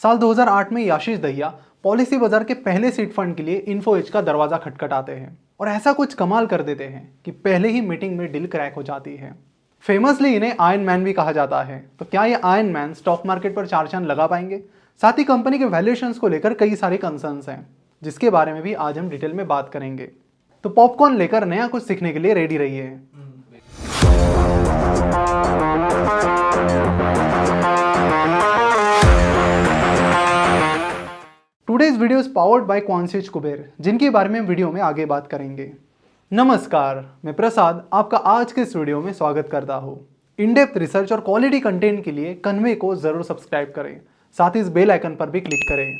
साल 2008 में आशीष दहिया पॉलिसी बाजार के पहले सीड फंड के लिए इन्फोएज का दरवाजा खटखटाते हैं और ऐसा कुछ कमाल कर देते हैं कि पहले ही मीटिंग में डील क्रैक हो जाती है। फेमसली इन्हें आयरन मैन भी कहा जाता है। तो क्या ये आयरन मैन स्टॉक मार्केट पर चार चांद लगा पाएंगे? साथ ही कंपनी के वैल्यूएशंस को लेकर कई सारे कंसर्न्स हैं, जिसके बारे में भी आज हम डिटेल में बात करेंगे। तो पॉपकॉर्न लेकर नया कुछ सीखने के लिए रेडी रहिए। Today's video is powered by क्वांसेज कुबेर, जिनके बारे में वीडियो में आगे बात करेंगे। नमस्कार, मैं प्रसाद आपका आज के इस वीडियो में स्वागत करता हूँ। इन डेप्थ रिसर्च और क्वालिटी कंटेंट के लिए कन्वे को जरूर सब्सक्राइब करें, साथ ही इस बेल आइकन पर भी क्लिक करें।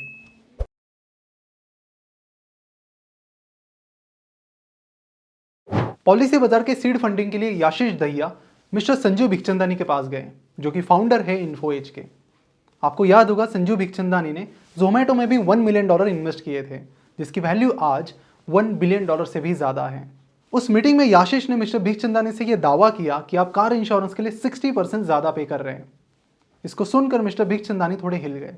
पॉलिसी बाजार के सीड फंडिंग के लिए आशीष दहिया मिस्टर संजू भिखचंदानी के पास गए, जो कि फाउंडर है इन्फोएज के। आपको याद होगा, संजू भिखचंदानी ने जोमेटो में भी $1 मिलियन इन्वेस्ट किए थे, जिसकी वैल्यू आज $1 बिलियन से भी ज़्यादा है। उस मीटिंग में आशीष ने मिस्टर भिखचंदानी से यह दावा किया कि आप कार इंश्योरेंस के लिए 60% ज़्यादा पे कर रहे हैं। इसको सुनकर मिस्टर भिखचंदानी थोड़े हिल गए।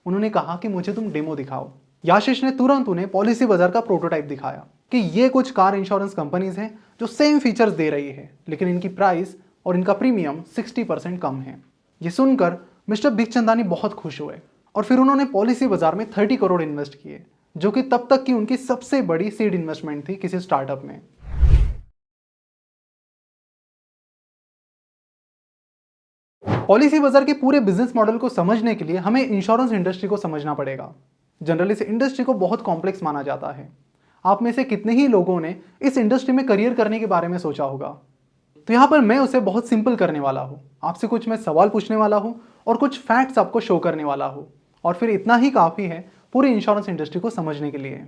उन्होंने कहा कि मुझे तुम डेमो दिखाओ। आशीष ने तुरंत उन्हें पॉलिसी बाजार का प्रोटोटाइप दिखाया कि ये कुछ कार इंश्योरेंस कंपनीज हैं जो सेम फीचर्स दे रही है, लेकिन इनकी प्राइस और इनका प्रीमियम 60% कम है। ये सुनकर मिस्टर भिखचंदानी बहुत खुश हुए और फिर उन्होंने पॉलिसी बाजार में 30 करोड़ इन्वेस्ट किए, जो कि तब तक की उनकी सबसे बड़ी सीड इन्वेस्टमेंट थी किसी स्टार्टअप में। पॉलिसी बाजार के पूरे बिजनेस मॉडल को समझने के लिए हमें इंश्योरेंस इंडस्ट्री को समझना पड़ेगा। जनरली इस इंडस्ट्री को बहुत कॉम्प्लेक्स माना जाता है। आप में से कितने ही लोगों ने इस इंडस्ट्री में करियर करने के बारे में सोचा होगा? तो यहाँ पर मैं उसे बहुत सिंपल करने वाला हूँ। आपसे कुछ मैं सवाल पूछने वाला हूँ और कुछ फैक्ट्स आपको शो करने वाला हूँ, और फिर इतना ही काफ़ी है पूरी इंश्योरेंस इंडस्ट्री को समझने के लिए।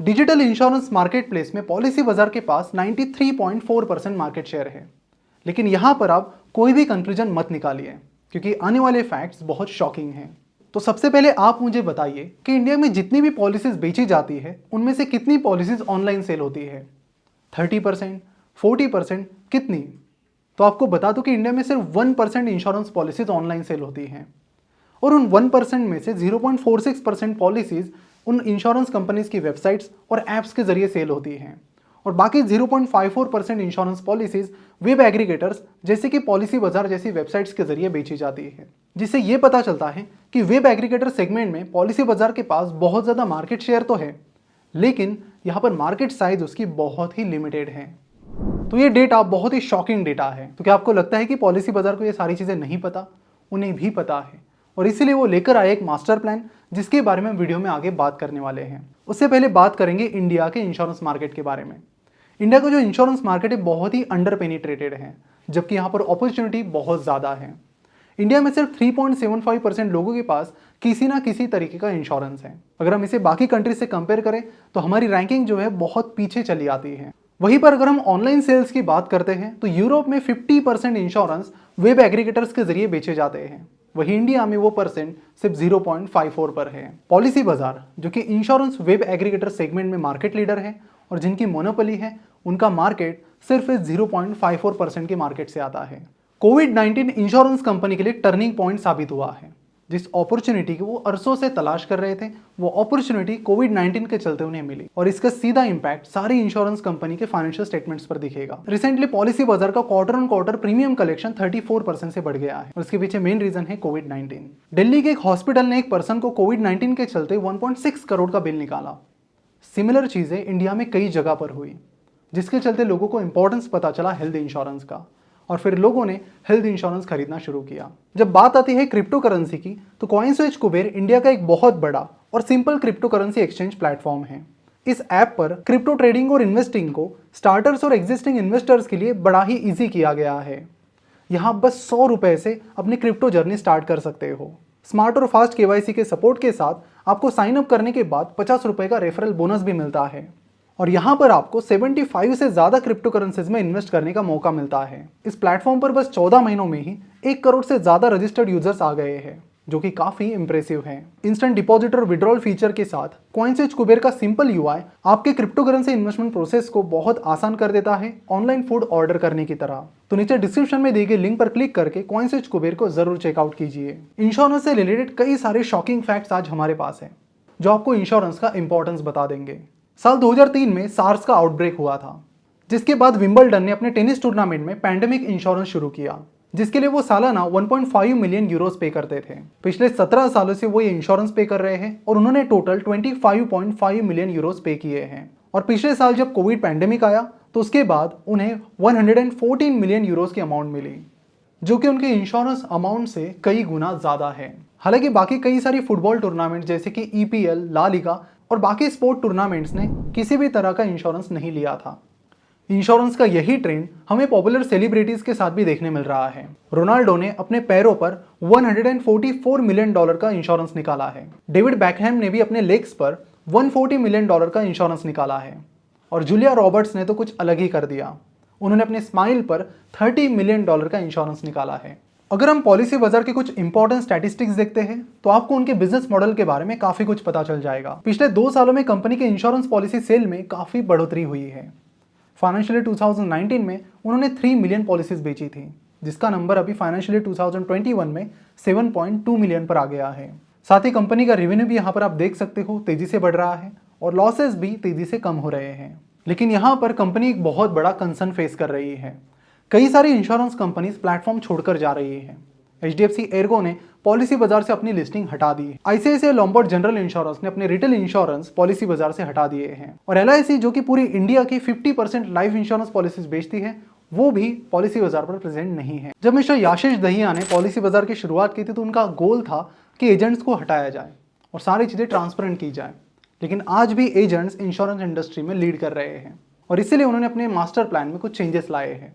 डिजिटल इंश्योरेंस मार्केट प्लेस में पॉलिसी बाजार के पास 93.4% मार्केट शेयर है। लेकिन यहाँ पर आप कोई भी कंक्लूजन मत निकालिए, क्योंकि आने वाले फैक्ट्स बहुत शॉकिंग हैं। तो सबसे पहले आप मुझे बताइए कि इंडिया में जितनी भी पॉलिसीज बेची जाती है, उनमें से कितनी पॉलिसीज ऑनलाइन सेल होती है? 30%, 40%, कितनी? तो आपको बता दूं कि इंडिया में सिर्फ 1% इंश्योरेंस पॉलिसीज ऑनलाइन सेल होती हैं, और उन 1% में से 0.46% पॉलिसीज उन इंश्योरेंस कंपनीज की वेबसाइट्स और ऐप्स के जरिए सेल होती हैं, और बाकी 0.54% इंश्योरेंस पॉलिसीज वेब एग्रीगेटर्स जैसे कि पॉलिसी बाजार जैसी वेबसाइट्स के जरिए बेची जाती है। जिससे ये पता चलता है कि वेब एग्रीगेटर सेगमेंट में पॉलिसी बाजार के पास बहुत ज़्यादा मार्केट शेयर तो है, लेकिन यहाँ पर मार्केट साइज उसकी बहुत ही लिमिटेड है। तो ये डेटा बहुत ही शॉकिंग डेटा है। तो क्या आपको लगता है कि पॉलिसी बाजार को ये सारी चीज़ें नहीं पता? उन्हें भी पता है, और इसीलिए वो लेकर आए एक मास्टर प्लान, जिसके बारे में वीडियो में आगे बात करने वाले हैं। उससे पहले बात करेंगे इंडिया के इंश्योरेंस मार्केट के बारे में। इंडिया का जो इंश्योरेंस मार्केट है बहुत ही अंडर पेनिट्रेटेड है, जबकि यहाँ पर अपॉर्चुनिटी बहुत ज़्यादा है। इंडिया में सिर्फ 3.75% लोगों के पास किसी ना किसी तरीके का इंश्योरेंस है। अगर हम इसे बाकी कंट्रीज से कंपेयर करें तो हमारी रैंकिंग जो है बहुत पीछे चली आती है। वहीं पर अगर हम ऑनलाइन सेल्स की बात करते हैं तो यूरोप में 50% इंश्योरेंस वेब एग्रीगेटर्स के जरिए बेचे जाते हैं। वहीं इंडिया में वो परसेंट सिर्फ 0.54 पर है। पॉलिसी बाजार, जो कि इंश्योरेंस वेब एग्रीगेटर सेगमेंट में मार्केट लीडर है और जिनकी मोनोपोली है, उनका मार्केट सिर्फ 0.54% के मार्केट से आता है। कोविड-19 इंश्योरेंस कंपनी के लिए टर्निंग पॉइंट साबित हुआ है। जिस अपॉर्चुनिटी की वो अरसों से तलाश कर रहे थे, वो अपॉर्चुनिटी कोविड-19 के चलते उन्हें मिली, और इसका सीधा इंपैक्ट सारी इंश्योरेंस कंपनी के फाइनेंशियल स्टेटमेंट्स पर दिखेगा। रिसेंटली पॉलिसी बाजार का quarter on quarter premium collection 34% से बढ़ गया है, और इसके पीछे मेन रीजन है कोविड-19। दिल्ली के एक हॉस्पिटल ने एक पर्सन को कोविड-19 के चलते 1.6 करोड़ का बिल निकाला। सिमिलर चीजें इंडिया में कई जगह पर हुई, जिसके चलते लोगों को इंपॉर्टेंस पता चला हेल्थ इंश्योरेंस का, और फिर लोगों ने हेल्थ इंश्योरेंस खरीदना शुरू किया। जब बात आती है क्रिप्टो करेंसी की, तो क्वांसेज कुबेर इंडिया का एक बहुत बड़ा और simple crypto currency exchange platform है। इस ऐप पर क्रिप्टो ट्रेडिंग और इन्वेस्टिंग को स्टार्टर्स और एग्जिस्टिंग इन्वेस्टर्स के लिए बड़ा ही ईजी किया गया है। यहाँ बस 100 रुपए से अपनी क्रिप्टो जर्नी स्टार्ट कर सकते हो। स्मार्ट और फास्ट केवाईसी के सपोर्ट के साथ आपको साइन अप करने के बाद 50 रुपए का रेफरल बोनस भी मिलता है, और यहाँ पर आपको 75 से ज़्यादा क्रिप्टो करेंसीज में इन्वेस्ट करने का मौका मिलता है। इस प्लेटफॉर्म पर बस 14 महीनों में ही 1 करोड़ से ज़्यादा रजिस्टर्ड यूजर्स आ गए हैं। जो कि काफी इंप्रेसिव है। इंस्टेंट डिपॉजिट और विड्रॉल फीचर के साथ कॉइनस्विच कुबेर का सिंपल यूआई आपके क्रिप्टो करेंसी इन्वेस्टमेंट प्रोसेस को बहुत आसान कर देता है, ऑनलाइन फूड ऑर्डर करने की तरह। तो नीचे डिस्क्रिप्शन में दिए गए लिंक पर क्लिक करके कॉइनस्विच कुबेर को जरूर चेकआउट कीजिए। इंश्योरेंस से रिलेटेड कई सारे शॉकिंग फैक्ट्स आज हमारे पास है जो आपको इंश्योरेंस का इंपॉर्टेंस बता देंगे। साल 2003 में सार्स का आउटब्रेक हुआ था, जिसके बाद विंबलडन ने अपने टेनिस टूर्नामेंट में पैंडेमिक इंश्योरेंस शुरू किया, जिसके लिए वो सालाना 1.5 मिलियन यूरोस पे करते थे। पिछले 17 सालों से वो ये इंश्योरेंस पे कर रहे हैं और उन्होंने टोटल 25.5 मिलियन यूरोस पे किए हैं। और पिछले साल जब कोविड पैंडेमिक आया तो उसके बाद उन्हें 114 मिलियन यूरोस की अमाउंट मिली, जो कि उनके इंश्योरेंस अमाउंट से कई गुना ज्यादा है। हालांकि बाकी कई सारी फुटबॉल टूर्नामेंट जैसे कि ईपीएल, ला लीगा और बाकी स्पोर्ट टूर्नामेंट्स ने किसी भी तरह का इंश्योरेंस नहीं लिया था। इंश्योरेंस का यही ट्रेंड हमें पॉपुलर सेलिब्रिटीज के साथ भी देखने मिल रहा है। रोनाल्डो ने अपने पैरों पर 144 मिलियन डॉलर का इंश्योरेंस निकाला है। डेविड बैकहैम ने भी अपने लेग्स पर 140 मिलियन डॉलर का इंश्योरेंस निकाला है। और जूलिया रॉबर्ट्स ने तो कुछ अलग ही कर दिया, उन्होंने अपने स्माइल पर 30 मिलियन डॉलर का इंश्योरेंस निकाला है। अगर हम पॉलिसी बाजार के कुछ इंपॉर्टेंट स्टैटिस्टिक्स देखते हैं तो आपको उनके बिजनेस मॉडल के बारे में काफी कुछ पता चल जाएगा। पिछले 2 सालों में कंपनी के इंश्योरेंस पॉलिसी सेल में काफी बढ़ोतरी हुई है। फाइनेंशियल ईयर 2019 में उन्होंने 3 मिलियन पॉलिसीज बेची थी, जिसका नंबर अभी फाइनेंशियल ईयर 2021 में 7.2 मिलियन पर आ गया है। साथ ही कंपनी का रेवेन्यू भी यहाँ पर आप देख सकते हो तेजी से बढ़ रहा है और लॉसेस भी तेजी से कम हो रहे हैं। लेकिन यहाँ पर कंपनी एक बहुत बड़ा कंसर्न फेस कर रही है। कई सारी इंश्योरेंस कंपनीज प्लेटफॉर्म छोड़कर जा रही है। HDFC एर्गो ने पॉलिसी बाजार से अपनी लिस्टिंग हटा दी है। ICICI लोम्बार्ड जनरल इंश्योरेंस ने अपने रिटेल इंश्योरेंस पॉलिसी बाजार से हटा दिए हैं। और LIC जो कि पूरी इंडिया की 50% लाइफ इंश्योरेंस पॉलिसीज बेचती है, वो भी पॉलिसी बाजार पर प्रेजेंट नहीं है। जब मिस्टर याशीष दहिया ने पॉलिसी बाजार की शुरुआत की थी तो उनका गोल था कि एजेंट्स को हटाया जाए और सारी चीजें ट्रांसपेरेंट की जाए। लेकिन आज भी एजेंट्स इंश्योरेंस इंडस्ट्री में लीड कर रहे हैं और इसीलिए उन्होंने अपने मास्टर प्लान में कुछ चेंजेस लाए हैं।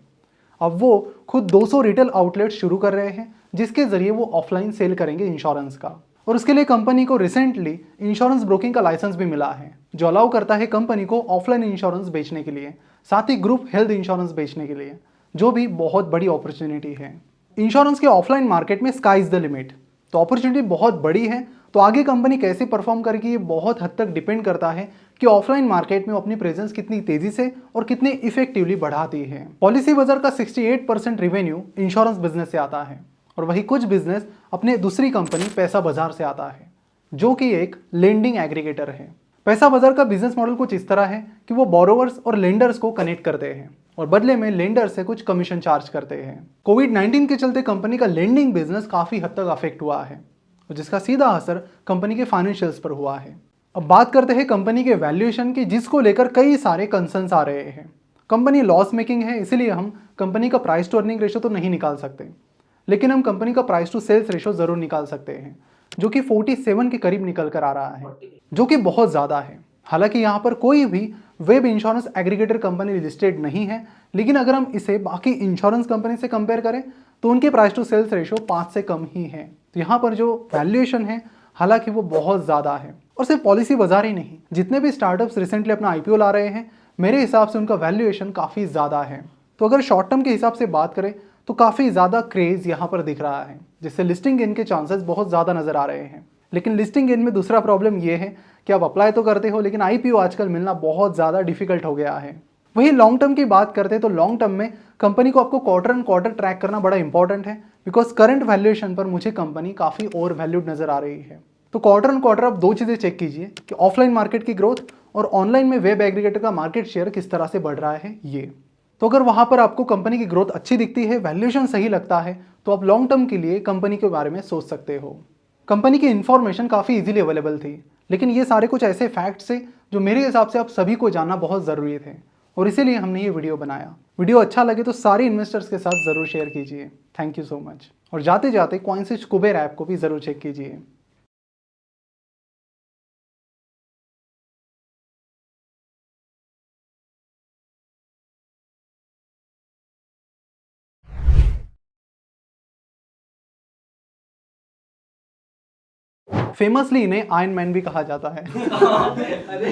अब वो खुद 200 रिटेल आउटलेट शुरू कर रहे हैं, जिसके जरिए वो ऑफलाइन सेल करेंगे इंश्योरेंस का। और उसके लिए कंपनी को रिसेंटली इंश्योरेंस ब्रोकिंग का लाइसेंस भी मिला है, जो अलाउ करता है कंपनी को ऑफलाइन इंश्योरेंस बेचने के लिए, साथ ही ग्रुप हेल्थ इंश्योरेंस बेचने के लिए, जो भी बहुत बड़ी अपॉर्चुनिटी है। इंश्योरेंस के ऑफलाइन मार्केट में स्काई इज द लिमिट, तो अपॉर्चुनिटी बहुत बड़ी है। तो आगे कंपनी कैसे परफॉर्म करेगी ये बहुत हद तक डिपेंड करता है कि ऑफलाइन मार्केट में अपनी प्रेजेंस कितनी तेजी से और कितने इफेक्टिवली बढ़ाती है। पॉलिसी बाजार का 68% रेवेन्यू इंश्योरेंस बिजनेस से आता है और वही कुछ बिजनेस अपने दूसरी कंपनी पैसा बाजार से आता है, जो कि एक लेंडिंग एग्रीगेटर है। पैसा बाजार का बिजनेस मॉडल कुछ इस तरह है कि वो बोरोवर्स और लेंडर्स को कनेक्ट करते हैं और बदले में लेंडर से कुछ कमीशन चार्ज करते हैं। कोविड-19 के चलते कंपनी का लेंडिंग बिजनेस काफी हद तक अफेक्ट हुआ है और जिसका सीधा असर कंपनी के फाइनेंशियल्स पर हुआ है। अब बात करते हैं कंपनी के वैल्यूएशन की, जिसको लेकर कई सारे कंसर्न्स आ रहे हैं। कंपनी लॉस मेकिंग है, इसीलिए हम कंपनी का प्राइस टू अर्निंग रेशियो तो नहीं निकाल सकते, लेकिन हम कंपनी का प्राइस टू सेल्स रेशियो जरूर निकाल सकते हैं, जो कि 47 के करीब निकल कर आ रहा है, जो कि बहुत ज़्यादा है। हालांकि यहाँ पर कोई भी web insurance aggregator company listed नहीं है, लेकिन अगर हम इसे बाकी इंश्योरेंस कंपनी से कंपेयर करें तो उनके प्राइस टू सेल्स रेशियो 5 से कम ही है। तो यहाँ पर जो वैल्यूएशन है हालांकि वो बहुत ज़्यादा है। और सिर्फ पॉलिसी बाजार ही नहीं, जितने भी स्टार्टअप्स रिसेंटली अपना IPO ला रहे हैं, मेरे हिसाब से उनका वैल्यूएशन काफ़ी ज़्यादा है। तो अगर शॉर्ट टर्म के हिसाब से बात करें तो काफ़ी ज़्यादा क्रेज़ यहाँ पर दिख रहा है, जिससे लिस्टिंग गेन के चांसेस बहुत ज़्यादा नज़र आ रहे हैं। लेकिन लिस्टिंग गेन में दूसरा प्रॉब्लम ये है कि आप अप्लाई तो करते हो, लेकिन IPO आजकल मिलना बहुत ज़्यादा डिफिकल्ट हो गया है। वही लॉन्ग टर्म की बात करते हैं तो लॉन्ग टर्म में कंपनी को आपको क्वार्टर एंड क्वार्टर ट्रैक करना बड़ा इंपॉर्टेंट है, बिकॉज करंट वैल्यूएशन पर मुझे कंपनी काफ़ी ओवर वैल्यूड नज़र आ रही है। तो क्वार्टर एंड क्वार्टर आप 2 चीज़ें चेक कीजिए कि ऑफलाइन मार्केट की ग्रोथ और ऑनलाइन में वेब एग्रीगेटर का मार्केट शेयर किस तरह से बढ़ रहा है ये। तो अगर वहाँ पर आपको कंपनी की ग्रोथ अच्छी दिखती है, वैल्यूएशन सही लगता है, तो आप लॉन्ग टर्म के लिए कंपनी के बारे में सोच सकते हो। कंपनी की इन्फॉर्मेशन काफ़ी इजीली अवेलेबल थी, लेकिन ये सारे कुछ ऐसे फैक्ट्स थे जो मेरे हिसाब से आप सभी को जानना बहुत ज़रूरी थे और इसीलिए हमने ये वीडियो बनाया। वीडियो अच्छा लगे तो सारे इन्वेस्टर्स के साथ ज़रूर शेयर कीजिए। Thank you so much. और जाते जाते कॉइनस्विच कुबेर ऐप को भी ज़रूर चेक कीजिए। फेमसली इन्हें आयरन मैन भी कहा जाता है। अरे अरे